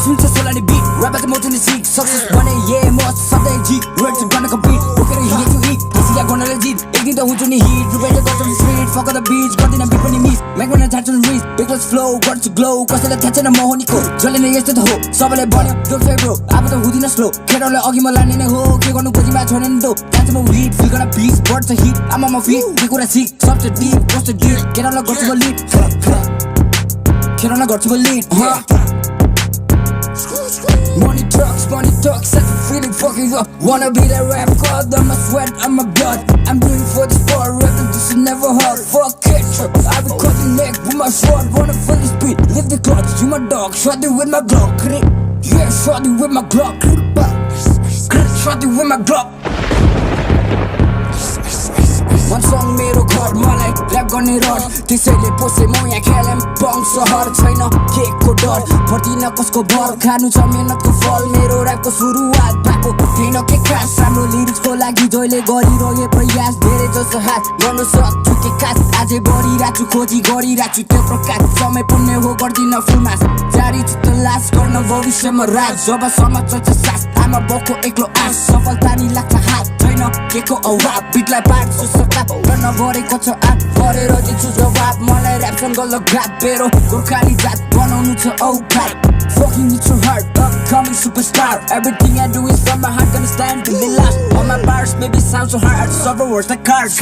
सुन्छ Solani bit ऱ्यापबाट म चाहिँ सिक success बने म सधैँ जित रेड चाहिँ गर्न कम्प्लिट बोकेर हिँडेछु हिट त्यसैले गर्नले जित एक दिन त हुन्छु नि हिट रुपेर गर्छु नि स्पिड फक द बीच गर्दिन बिट पनि मिस म्याकमा झार्छु नि रिस बेक्लस फ्लो गर्छु ग्लो कसैलाई थाहा छैन म होनीको जसले नै यस्तो त हो सबैलाई भन्यो डोन्ट फेयर ब्रो अब त हुँदिन स्लो खेरौँले अघि म लाने नै हो के गर्नु खोजीमा छोड्ने नि दो जान्छु म हिट फिल गर्न बिच बढ्छ हिट आमा म फिट के कुरा सिक सबसे डिप कस्तो डिप खेरौँलाई गर्छु म लिड खेरौँलाई गर्छु म lid Money talks, I'm feeling fucking up. Wanna be that rap god, I'm a sweat, I'm a blood. I'm doing for the sport, rapping this is never hard. Fuck it, I be cutting neck with my sword. Wanna feel the speed, lift the clutch, you my dog. Shot it with my Glock, yeah, shot it with my Glock. Shot it with my Glock. One song मेरो घर मलाई rap गर्ने rod त्यसैले पोसे म यहाँ खेलेम बङ सहर छैन केको डर पर्दिन कसको भर खानु छ मेहनतको फल मेरो ऱ्यापको सुरुवात भएको थिएन के खास राम्रो लिरिक्सको लागि जहिले गरिरहे प्रयास धेरै जसो हात गर्नु सक्छु के खास अझै बढिरहेछु खोजी गरिरहेछु त्यो प्रकाश समय पुण्य हो गर्दिन फुलमास जारी छु त लास गर्न भविष्यमा राज जबसम्म चल्छ सास आमा बाउको एक्लो आस सफलता नि लाग्छ हात छैन केको अभाव बिटलाई पार्छु सका गर्न भरेको छ आँट गरेर दिन्छु जवाब मलाई ऱ्यापसँग लगात मेरो गोर्खाली जात बनाउनु छ औकात Fucking with your heart, upcoming superstar. Everything I do is from my heart, gonna stand till the last. All my bars maybe sound so hard, suffer worse like cars.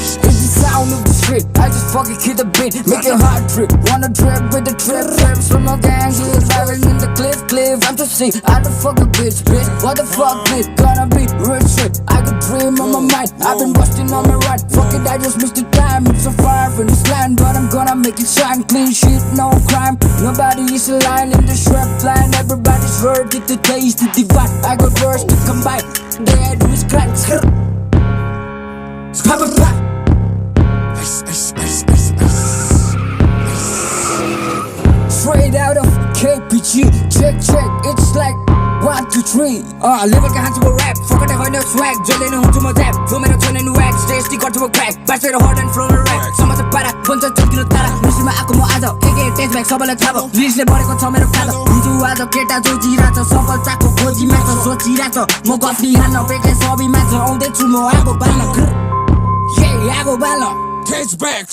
It's the sound of the street, I just fucking hit the beat, make your heart trip. Wanna trip with the trips from my gang, he's driving in the cliff. I'm just sick, I don't fuck a bitch. What the fuck, bitch? Gonna be rich shit. I could dream on my mind, I've been busting on my ride. Fuck it, I just missed the time. It's so far from this land, but I'm gonna make it shine. Clean shit, no crime. Nobody is aligned in the rap line. Everybody's ready to taste the divine. I got words to combine. They I do is crime. Straight out of KPG, check, it's like 1, 2, 3 level का हान्छु म rap, फकटे होइन swag जहिले नै हुन्छु म tap, जो मेरो छैन नि wax tasty गर्छु म crack, बाँचेर hard and flow rap समाज पारा, बन्छ चल्किनु तारा मिसिमा आएको म आज, AKA-TJBX सबैलाई थाहा भयो लिस्टले बढेको छ मेरो खाता हिजो आज केटा जोजिरहेछ सफलताको खोजीमा छ सोचिरहेछ म गफ्ती हान्न बेग्लै सबैमा छ आउँदैछु म आगो बाल्न आगो बाल्न TJBX